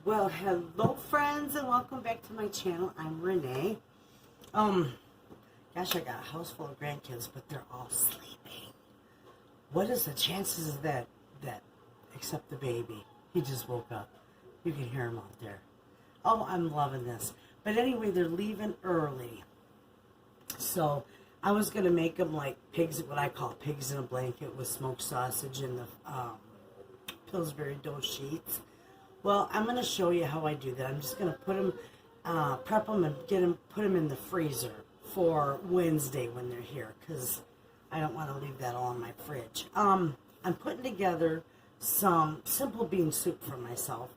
Well, hello friends and welcome back to my channel. I'm Renee. Gosh, I got a house full of grandkids, but they're all sleeping. What is the chances of that except the baby? He just woke up. You can hear him out there. Oh, I'm loving this. But anyway, they're leaving early. So I was going to make them like pigs, what I call pigs in a blanket with smoked sausage and the Pillsbury dough sheets. Well, I'm going to show you how I do that. I'm just going to put them, prep them and put them in the freezer for Wednesday when they're here, because I don't want to leave that all in my fridge. I'm putting together some simple bean soup for myself,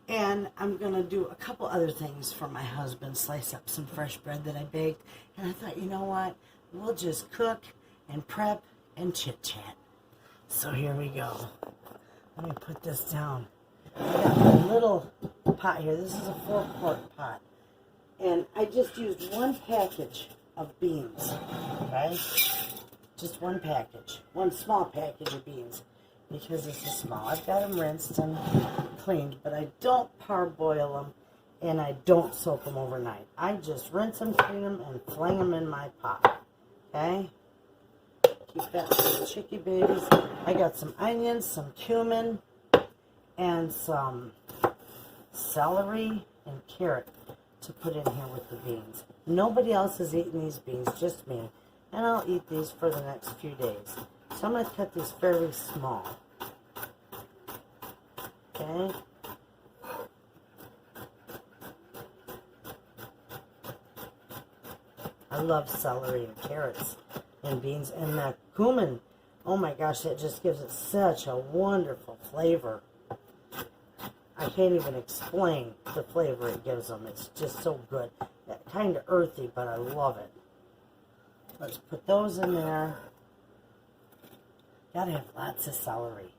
and I'm going to do a couple other things for my husband, slice up some fresh bread that I baked, and I thought, you know what, we'll just cook and prep and chit-chat. So here we go. Let me put this down. I got my little pot here. This is a 4-quart pot. And I just used one package of beans. Okay? Just one package. One small package of beans. Because this is small. I've got them rinsed and cleaned. But I don't parboil them. And I don't soak them overnight. I just rinse them, clean them, and fling them in my pot. Okay? Keep that for the chicky babies. I got some onions, some cumin, and some celery and carrot to put in here with the beans. Nobody else is eating these beans, just me. And I'll eat these for the next few days. So I'm going to cut these fairly small. Okay? I love celery and carrots and beans. And that cumin, oh my gosh, it just gives it such a wonderful flavor. I can't even explain the flavor it gives them. It's just so good. Kind of earthy, but I love it. Let's put those in there. Gotta have lots of celery.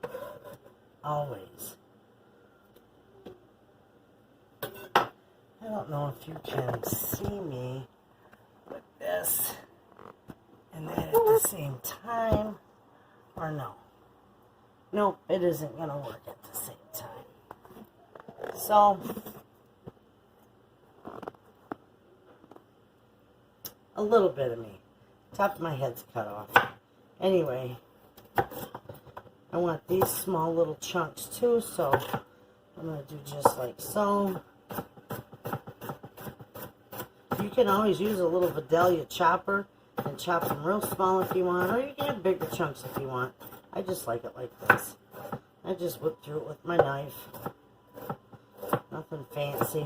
Always. I don't know if you can see me with this and that at the same time, or no. Nope, it isn't going to work at the same time. So, a little bit of me. Top of my head's cut off. Anyway, I want these small little chunks too, so I'm going to do just like so. You can always use a little Vidalia chopper and chop them real small if you want, or you can have bigger chunks if you want. I just like it like this. I just whip through it with my knife. Nothing fancy.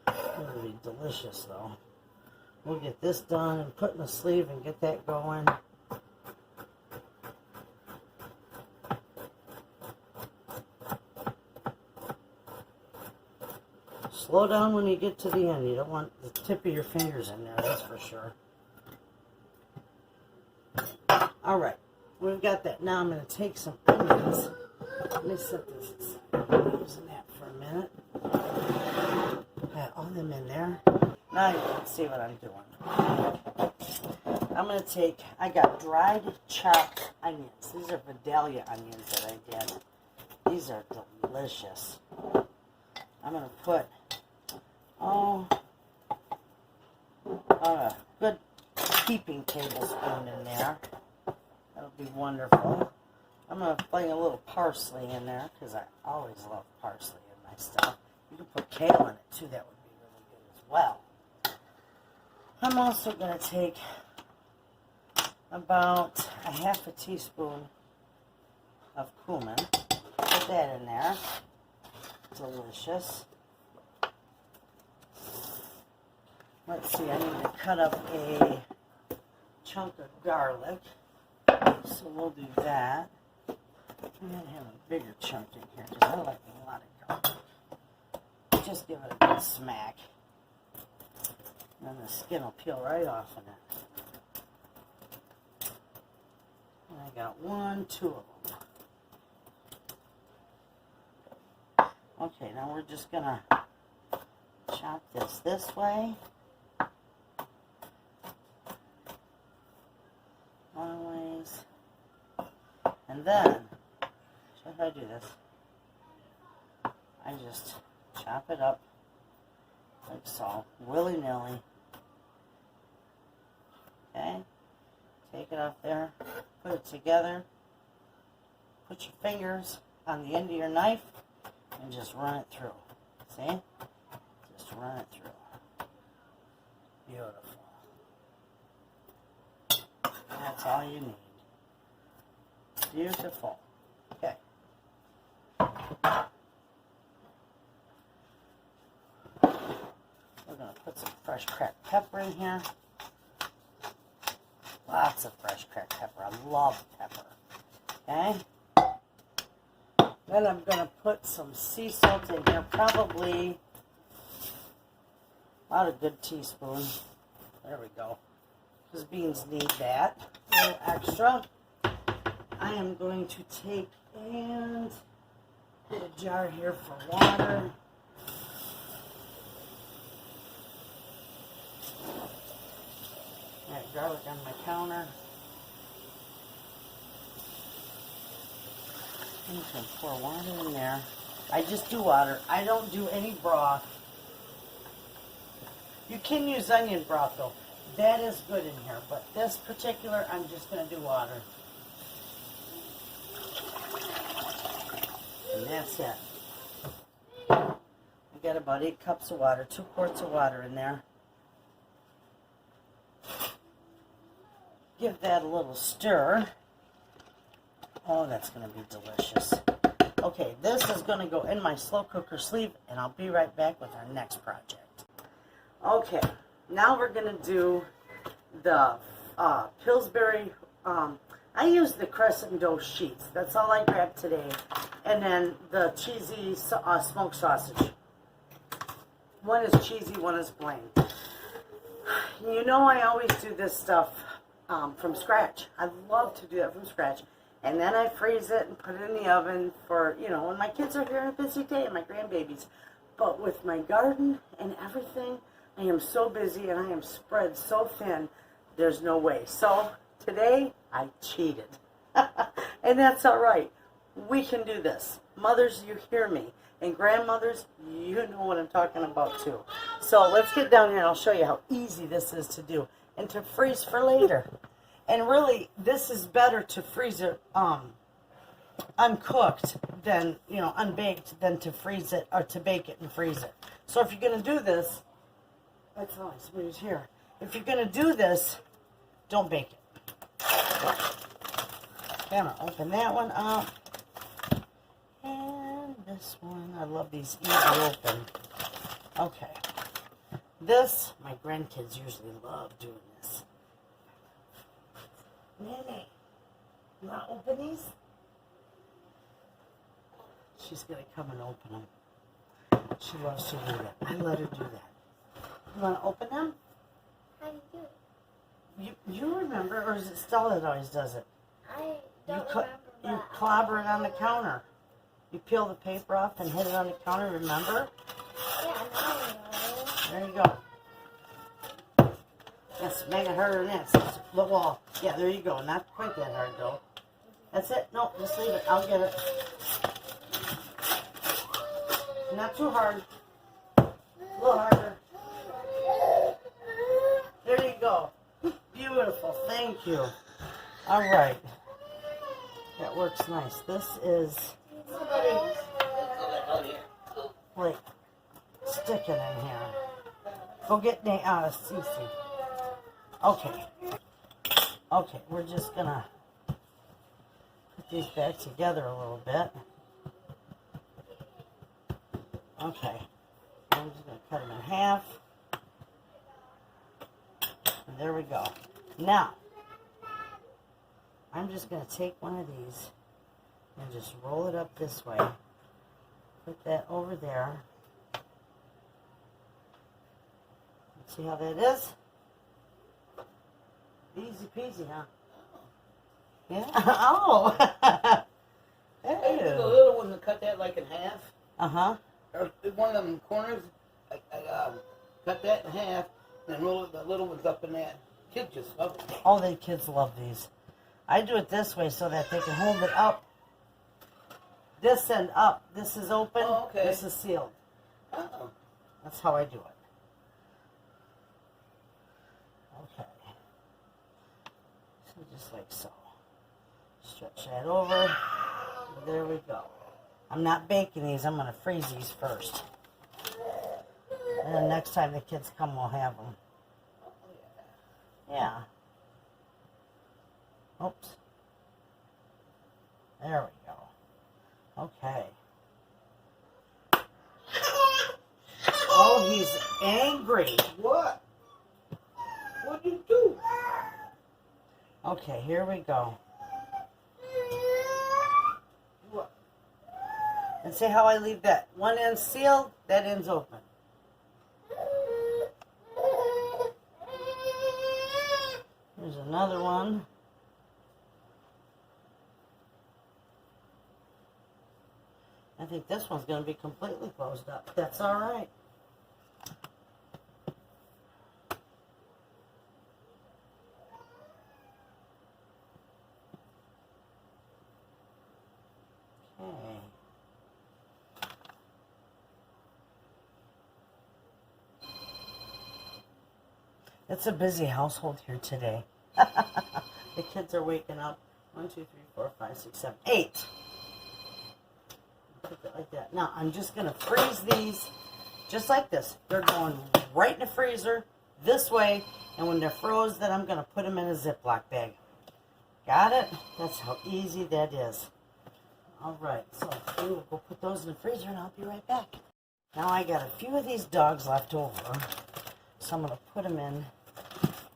It'll be delicious though. We'll get this done and put in the sleeve and get that going. Slow down when you get to the end. You don't want the tip of your fingers in there, that's for sure. Alright, we've got that. Now I'm going to take some onions. Let me set this aside. Using that for a minute. Got all them in there. Now you can see what I'm doing. I'm going to take, I got dried chopped onions. These are Vidalia onions that I did. These are delicious. I'm going to put, a good heaping tablespoon in there. That'll be wonderful. I'm going to fling a little parsley in there, because I always love parsley in my stuff. You can put kale in it too, that would be really good as well. I'm also going to take about a half a teaspoon of cumin. Put that in there. Delicious. Let's see, I need to cut up a chunk of garlic. So we'll do that. I'm going to have a bigger chunk in here because I like a lot of garlic. Just give it a good smack. And then the skin will peel right off of it. And I got 2 of them. Okay, now we're just going to chop Wrap this way. One ways. And then, so if I do this, I just chop it up like so, willy-nilly. Okay? Take it off there, put it together, put your fingers on the end of your knife, and just run it through. See? Just run it through. Beautiful. That's all you need. Beautiful. Okay. We're going to put some fresh cracked pepper in here. Lots of fresh cracked pepper. I love pepper. Okay? Then I'm going to put some sea salt in here. Probably about a good teaspoon. There we go. Because beans need that. A little extra. I am going to take and put a jar here for water. Got garlic on my counter. I'm just going to pour water in there. I just do water. I don't do any broth. You can use onion broth though. That is good in here. But this particular, I'm just going to do water. And that's it. I got about 8 cups of water, 2 quarts of water in there. Give that a little stir. Oh, that's going to be delicious. Okay, this is going to go in my slow cooker sleeve, and I'll be right back with our next project. Okay, now we're going to do the Pillsbury. I use the crescent dough sheets. That's all I grabbed today. And then the cheesy smoked sausage. One is cheesy, one is plain. You know I always do this stuff from scratch. I love to do that from scratch. And then I freeze it and put it in the oven for, you know, when my kids are here on a busy day and my grandbabies. But with my garden and everything, I am so busy and I am spread so thin, there's no way. So today, I cheated. And that's all right. We can do this. Mothers, you hear me. And grandmothers, you know what I'm talking about too. So let's get down here and I'll show you how easy this is to do. And to freeze for later. And really, this is better to freeze it uncooked than, you know, unbaked than to freeze it or to bake it and freeze it. So if you're going to do this, that's all somebody's here. If you're going to do this, don't bake it. Okay, I'm going to open that one up. And this one, I love these easy open. Okay. This, my grandkids usually love doing this. Nene, you want to open these? She's going to come and open them. She loves to do that. I let her do that. You want to open them? How do you do it? You remember, or is it Stella that always does it? I don't remember. You clobber it on the counter. You peel the paper off and hit it on the counter, remember? Yeah, I know. There you go. Yes, make it harder than that. So the wall. Yeah, there you go. Not quite that hard, though. That's it. No, just leave it. I'll get it. Not too hard. A little harder. There you go. Beautiful. Thank you. All right. That works nice. This is like sticking in here. Go get Cece. Okay. Okay, we're just gonna put these back together a little bit. Okay. I'm just gonna cut them in half. And there we go. Now, I'm just going to take one of these and just roll it up this way. Put that over there. See how that is? Easy peasy, huh? Yeah? Oh! Hey, the little one to cut that like in half. Uh-huh. Or one of them corners, cut that in half, and roll the little ones up in that. Kids just love it. All the kids love these. I do it this way so that they can hold it up. This end up. This is open. Oh, okay. This is sealed. Oh. That's how I do it. Okay. So just like so. Stretch that over. There we go. I'm not baking these. I'm going to freeze these first. And then next time the kids come, we'll have them. Yeah. Oops. There we go. Okay. Oh, he's angry. What? What'd you do? Okay, here we go. What? And see how I leave that one end sealed, that end's open. Here's another one. I think this one's going to be completely closed up. That's all right. Okay. It's a busy household here today. The kids are waking up. 1, 2, 3, 4, 5, 6, 7, 8. Put it like that. Now, I'm just going to freeze these just like this. They're going right in the freezer this way. And when they're froze, then I'm going to put them in a Ziploc bag. Got it? That's how easy that is. All right. So we will go put those in the freezer, and I'll be right back. Now, I got a few of these dogs left over. So I'm going to put them in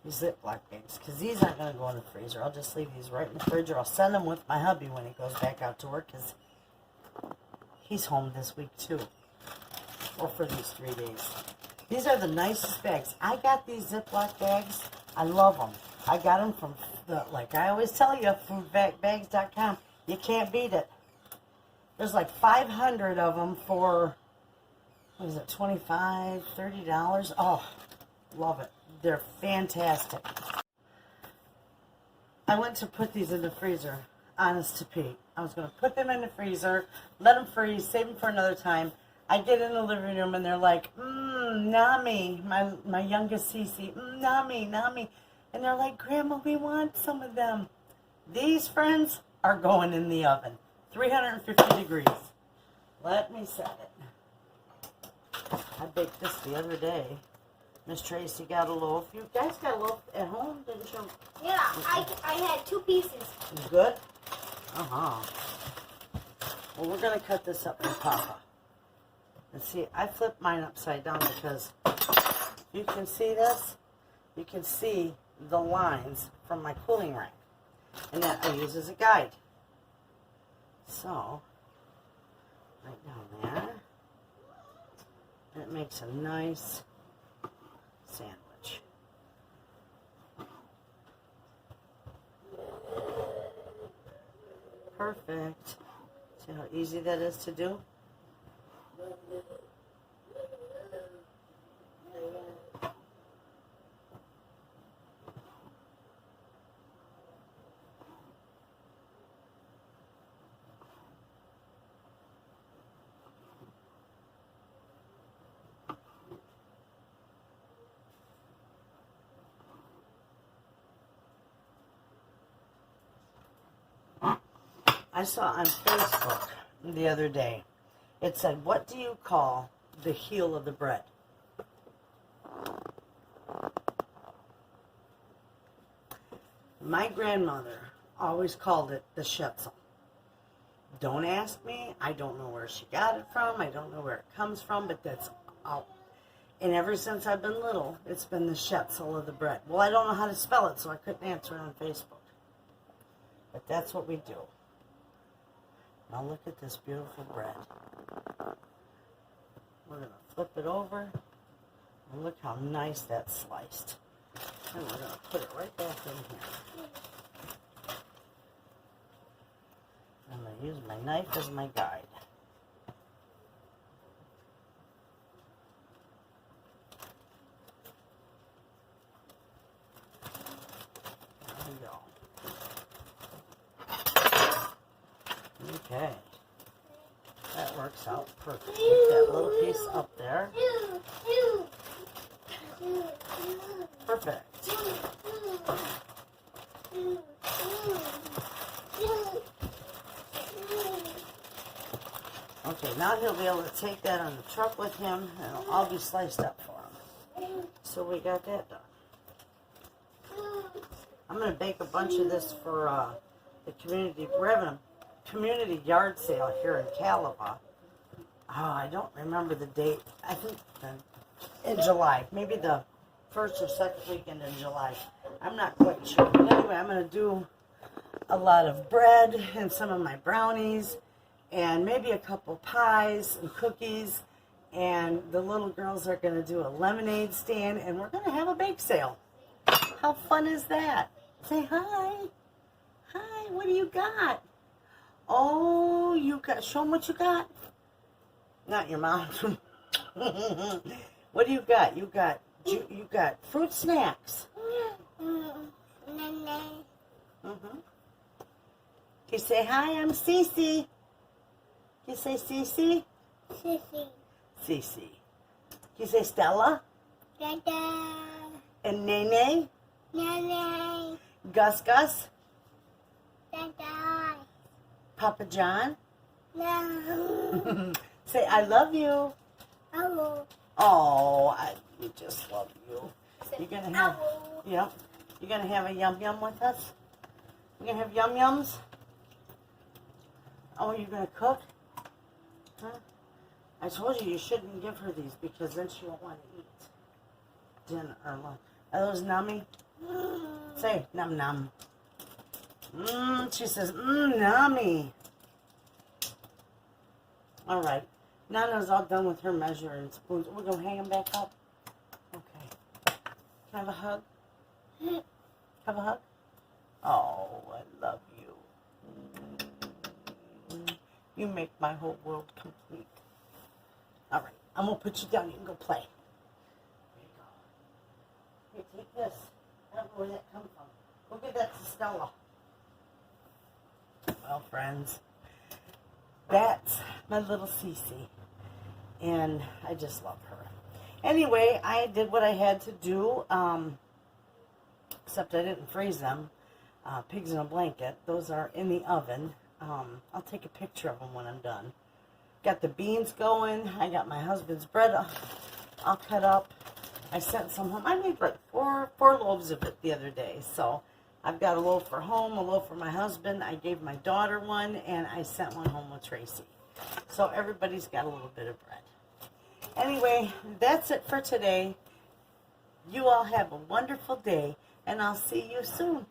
these Ziploc bags because these aren't going to go in the freezer. I'll just leave these right in the fridge, or I'll send them with my hubby when he goes back out to work because he's home this week too, or for these 3 days. These are the nicest bags. I got these Ziploc bags. I love them. I got them from, like I always tell you, foodbags.com. You can't beat it. There's like 500 of them for, what is it, $25, $30? Oh, love it. They're fantastic. I went to put these in the freezer, honest to Pete. I was going to put them in the freezer, let them freeze, save them for another time. I get in the living room and they're like, Nami, my youngest Cece, Nami, Nami. And they're like, Grandma, we want some of them. These, friends, are going in the oven. 350 degrees. Let me set it. I baked this the other day. Miss Tracy got a loaf. You guys got a loaf at home, didn't you? Yeah, I had 2 pieces. You good? Uh-huh. Well, we're going to cut this up for Papa. And see, I flipped mine upside down because you can see this. You can see the lines from my cooling rack. And that I use as a guide. So, right down there. And it makes a nice sandwich. Perfect. See how easy that is to do? I saw on Facebook the other day, it said, what do you call the heel of the bread? My grandmother always called it the schnitzel. Don't ask me. I don't know where she got it from. I don't know where it comes from, but that's all. And ever since I've been little, it's been the schnitzel of the bread. Well, I don't know how to spell it, so I couldn't answer it on Facebook. But that's what we do. Now look at this beautiful bread. We're going to flip it over. And look how nice that's sliced. And we're going to put it right back in here. I'm going to use my knife as my guide. Okay. That works out perfect. Get that little piece up there. Perfect. Okay, now he'll be able to take that on the truck with him, and it'll all be sliced up for him. So we got that done. I'm going to bake a bunch of this for the community. We're having a community yard sale here in Kaleva. Oh, I don't remember the date. I think in July. Maybe the first or second weekend in July. I'm not quite sure. But anyway, I'm going to do a lot of bread and some of my brownies and maybe a couple pies and cookies. And the little girls are going to do a lemonade stand, and we're going to have a bake sale. How fun is that? Say hi. Hi, what do you got? Oh, you got, show them what you got. Not your mom. What do you got? You got fruit snacks. You say hi, I'm Cece. You say Cece? Cece. You say Stella? And Nene? Gus Gus? Papa John? Say, I love you. Hello. Oh, we just love you. You're gonna have, yep. You're gonna have a yum yum with us. You're gonna have yum yums. Oh, you're gonna cook? Huh? I told you shouldn't give her these because then she won't want to eat dinner or lunch. Are those nummy? Say num num. She says nummy. All right. Nana's all done with her measuring spoons. We're going to hang them back up. Okay. Can I have a hug? Have a hug? Oh, I love you. You make my whole world complete. All right. I'm going to put you down. You can go play. There you go. Here, take this. I don't know where that comes from. Go give that to Stella. Well, friends, that's my little Cece. And I just love her. Anyway, I did what I had to do, except I didn't freeze them. Pigs in a blanket. Those are in the oven. I'll take a picture of them when I'm done. Got the beans going. I got my husband's bread all cut up. I sent some home. I made like four loaves of it the other day. So I've got a loaf for home, a loaf for my husband. I gave my daughter one, and I sent one home with Tracy. So everybody's got a little bit of bread. Anyway, that's it for today. You all have a wonderful day, and I'll see you soon.